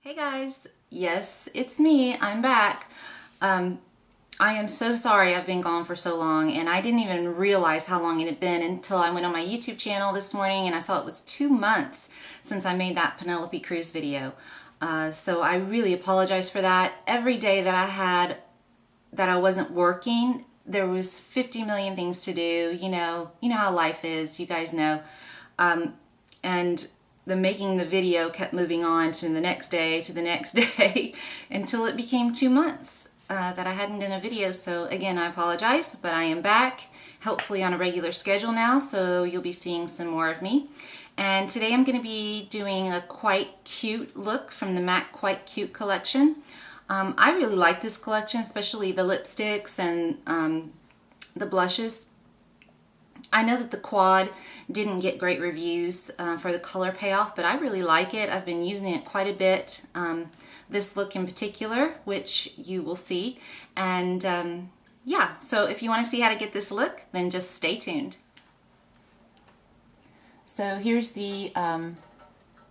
Hey guys, yes, it's me. I'm back. I am so sorry I've been gone for so long, and I didn't even realize how long it had been until I went on my YouTube channel this morning and I saw it was 2 months since I made that Penelope Cruz video. So I really apologize for that. Every day that I had that I wasn't working, there was 50 million things to do. You know how life is. You guys know. And the making the video kept moving on to the next day, to the next day, until it became 2 months that I hadn't done a video. So again, I apologize, but I am back, hopefully on a regular schedule now, so you'll be seeing some more of me. And today I'm going to be doing a Quite Cute look from the MAC Quite Cute collection. I really like this collection, especially the lipsticks and the blushes. I know that the quad didn't get great reviews for the color payoff, but I really like it. I've been using it quite a bit, this look in particular, which you will see. And yeah, so if you want to see how to get this look, then just stay tuned. So here's the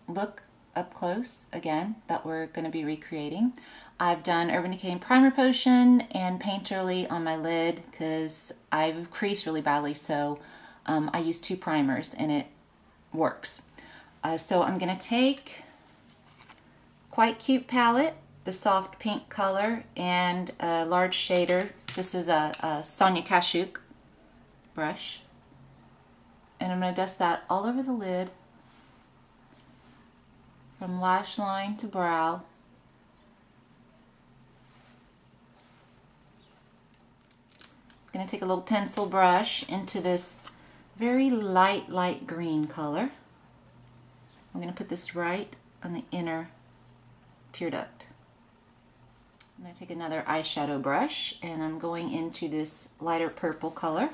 look up close again that we're going to be recreating. I've done Urban Decay Primer Potion and Painterly on my lid because I've creased really badly, so I use 2 primers and it works. So I'm going to take Quite Cute palette, the soft pink color, and a large shader. This is a Sonia Kashuk brush. And I'm going to dust that all over the lid, from lash line to brow. I'm going to take a little pencil brush into this very light green color. I'm going to put this right on the inner tear duct. I'm going to take another eyeshadow brush and I'm going into this lighter purple color.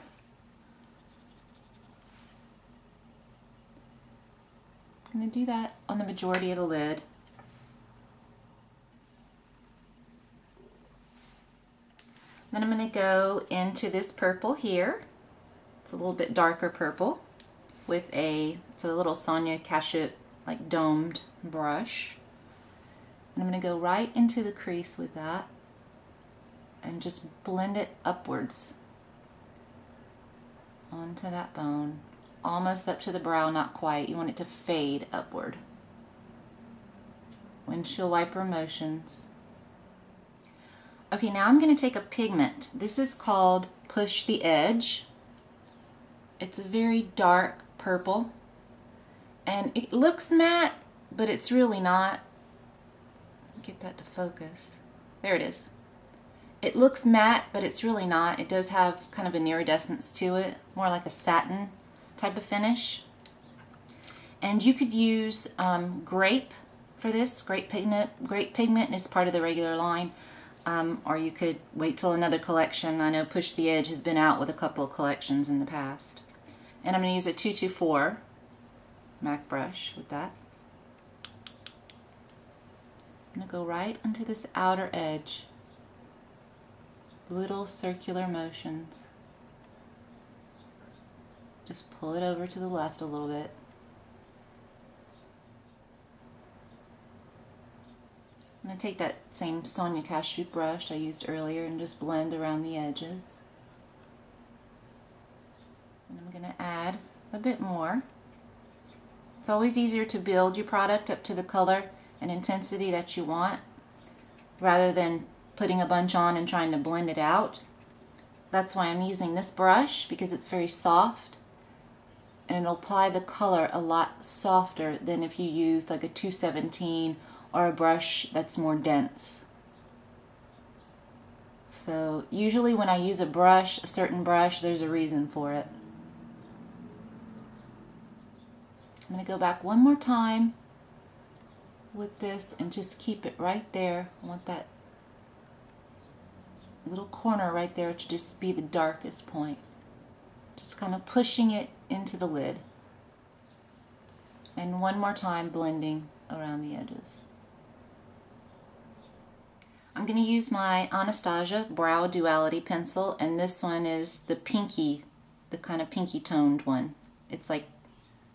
I'm going to do that on the majority of the lid. Then I'm going to go into this purple here. It's a little bit darker purple with it's a little Sonia Kashuk like domed brush. And I'm going to go right into the crease with that and just blend it upwards onto that bone. Almost up to the brow, not quite. You want it to fade upward. Windshield wiper motions. Okay, now I'm going to take a pigment. This is called Push the Edge. It's a very dark purple. And it looks matte, but it's really not. Get that to focus. There it is. It looks matte, but it's really not. It does have kind of an iridescence to it, more like a satin type of finish. And you could use grape for this. Grape pigment is part of the regular line, or you could wait till another collection. I know Push the Edge has been out with a couple of collections in the past. And I'm going to use a 224 MAC brush with that. I'm going to go right into this outer edge. Little circular motions. Just pull it over to the left a little bit. I'm going to take that same Sonia Kashuk brush I used earlier and just blend around the edges. And I'm going to add a bit more. It's always easier to build your product up to the color and intensity that you want rather than putting a bunch on and trying to blend it out. That's why I'm using this brush, because it's very soft and it'll apply the color a lot softer than if you use like a 217 or a brush that's more dense. So usually when I use a certain brush, there's a reason for it. I'm going to go back one more time with this and just keep it right there. I want that little corner right there to just be the darkest point. Just kind of pushing it into the lid. And one more time blending around the edges. I'm going to use my Anastasia Brow Duality pencil, and this one is the pinky, the kind of pinky toned one. It's like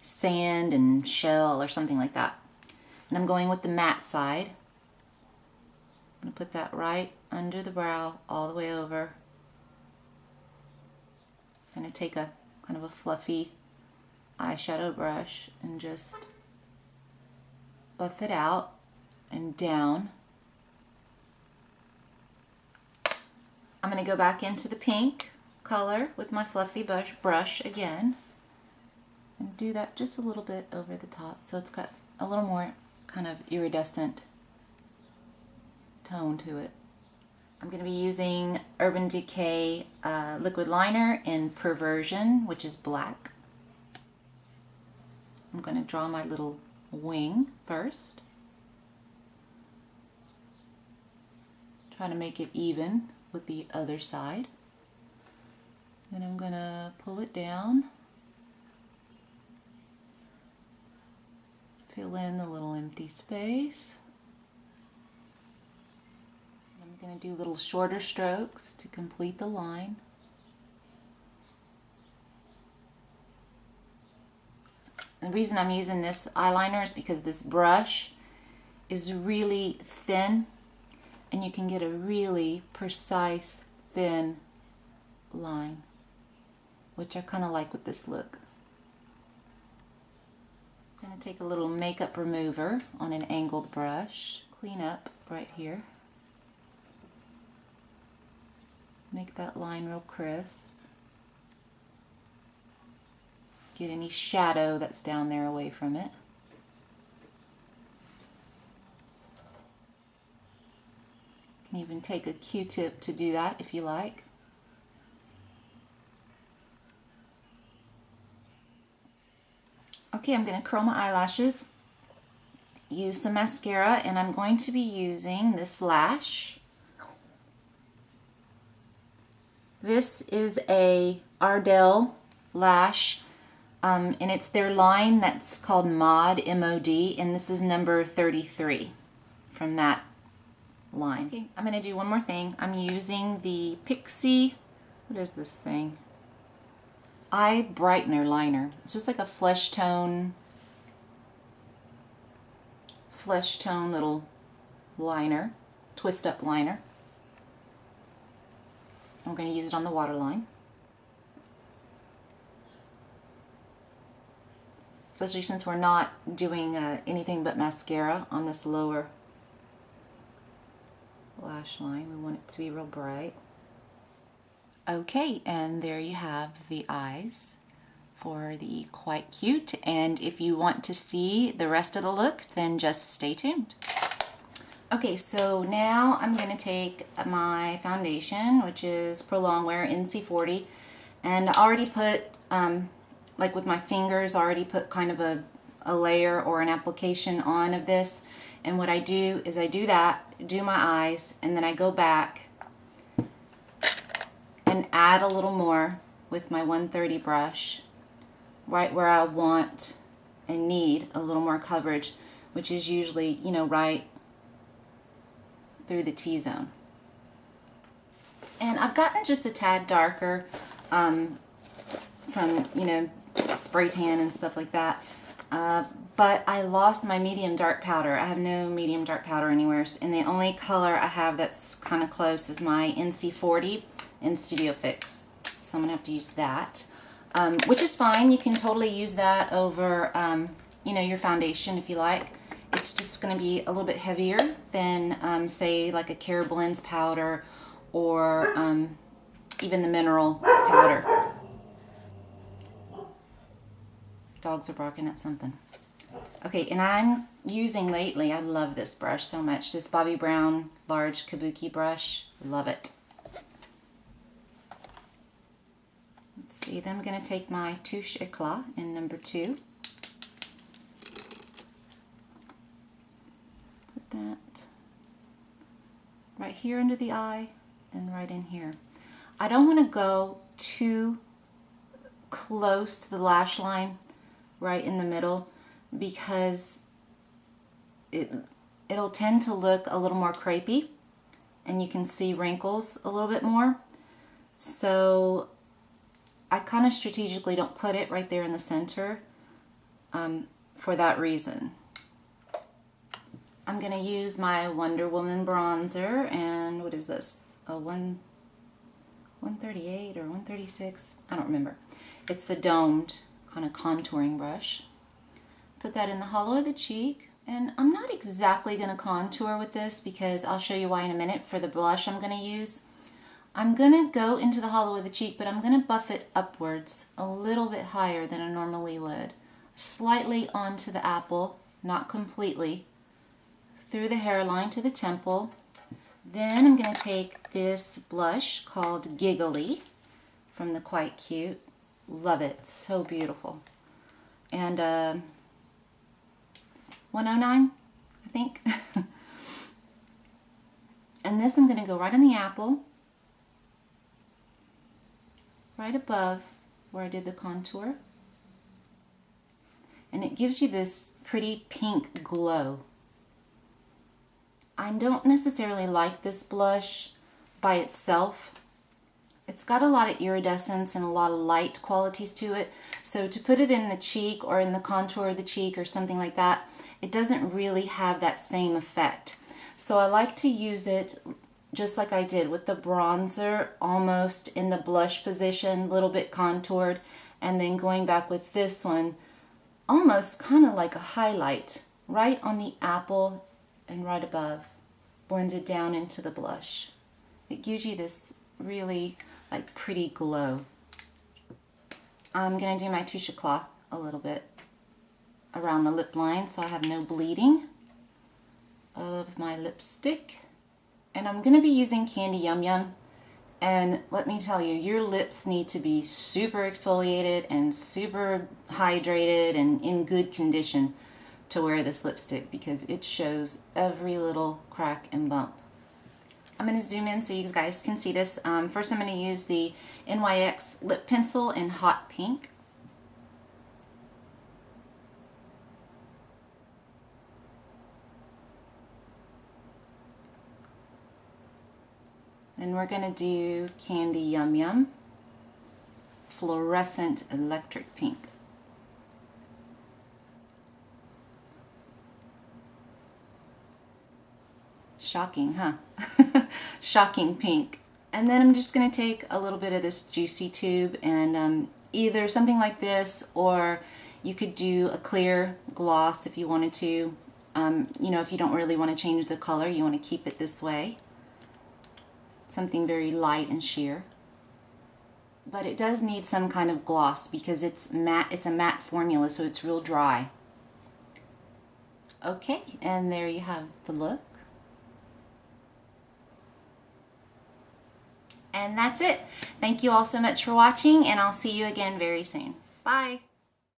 sand and shell or something like that. And I'm going with the matte side. I'm going to put that right under the brow, all the way over. I'm going to take a kind of a fluffy eyeshadow brush and just buff it out and down. I'm going to go back into the pink color with my fluffy brush again and do that just a little bit over the top so it's got a little more kind of iridescent tone to it. I'm going to be using Urban Decay liquid liner in Perversion, which is black. I'm going to draw my little wing first. Try to make it even with the other side. Then I'm going to pull it down. Fill in the little empty space. I'm going to do little shorter strokes to complete the line. The reason I'm using this eyeliner is because this brush is really thin and you can get a really precise thin line, which I kind of like with this look. I'm going to take a little makeup remover on an angled brush, clean up right here. Make that line real crisp. Get any shadow that's down there away from it. You can even take a Q-tip to do that if you like. Okay, I'm going to curl my eyelashes, use some mascara, and I'm going to be using this lash. This is a Ardell lash, and it's their line that's called Mod, M-O-D, and this is number 33 from that line. Okay, I'm going to do one more thing. I'm using the Pixie, what is this thing? Eye Brightener Liner. It's just like a flesh tone little liner, twist up liner. I'm going to use it on the waterline. Especially since we're not doing anything but mascara on this lower lash line. We want it to be real bright. Okay, and there you have the eyes for the Quite Cute. And if you want to see the rest of the look, then just stay tuned. Okay, so now I'm going to take my foundation, which is Pro Longwear NC40, and I already put, like with my fingers, already put kind of a layer or an application on of this. And what I do is I do that, do my eyes, and then I go back and add a little more with my 130 brush, right where I want and need a little more coverage, which is usually, you know, right through the T-zone. And I've gotten just a tad darker from, you know, spray tan and stuff like that. But I lost my medium dark powder. I have no medium dark powder anywhere, and the only color I have that's kind of close is my NC40 in Studio Fix. So I'm going to have to use that, which is fine. You can totally use that over, you know, your foundation if you like. It's just going to be a little bit heavier than, say, like a Care Blends powder or even the mineral powder. Dogs are barking at something. Okay, and I'm using lately, I love this brush so much, this Bobbi Brown large kabuki brush. Love it. Let's see, then I'm going to take my Touche Eclat in number 2. Put that right here under the eye and right in here. I don't want to go too close to the lash line right in the middle because it'll tend to look a little more crepey and you can see wrinkles a little bit more. So I kind of strategically don't put it right there in the center for that reason. I'm going to use my Wonder Woman bronzer, and what is this? A 138 or 136? I don't remember. It's the domed kind of contouring brush. Put that in the hollow of the cheek, and I'm not exactly going to contour with this because I'll show you why in a minute for the blush I'm going to use. I'm going to go into the hollow of the cheek, but I'm going to buff it upwards a little bit higher than I normally would. Slightly onto the apple, not completely, through the hairline to the temple. Then I'm going to take this blush called Giggly from the Quite Cute. Love it, so beautiful. And 109, I think. And this I'm going to go right on the apple, right above where I did the contour. And it gives you this pretty pink glow. I don't necessarily like this blush by itself. It's got a lot of iridescence and a lot of light qualities to it. So to put it in the cheek or in the contour of the cheek or something like that, it doesn't really have that same effect. So I like to use it just like I did with the bronzer, almost in the blush position, a little bit contoured, and then going back with this one, almost kind of like a highlight, right on the apple and right above, blended down into the blush. It gives you this really like pretty glow. I'm going to do my Touche Éclat a little bit around the lip line so I have no bleeding of my lipstick. And I'm going to be using Candy Yum Yum. And let me tell you, your lips need to be super exfoliated and super hydrated and in good condition to wear this lipstick because it shows every little crack and bump. I'm going to zoom in so you guys can see this. First I'm going to use the NYX lip pencil in Hot Pink. Then we're going to do Candy Yum Yum, Fluorescent Electric Pink. Shocking, huh? Shocking pink. And then I'm just going to take a little bit of this Juicy Tube and either something like this, or you could do a clear gloss if you wanted to. You know, if you don't really want to change the color, you want to keep it this way. Something very light and sheer. But it does need some kind of gloss because it's matte. It's a matte formula, so it's real dry. Okay, and there you have the look. And that's it. Thank you all so much for watching, and I'll see you again very soon. Bye.